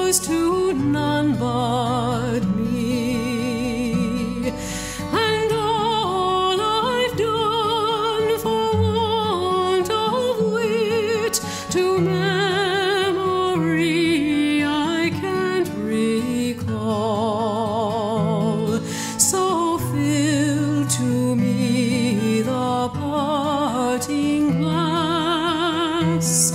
knows to none but me. And all I've done for want of wit to memory I can't recall. So fill to me the parting glass,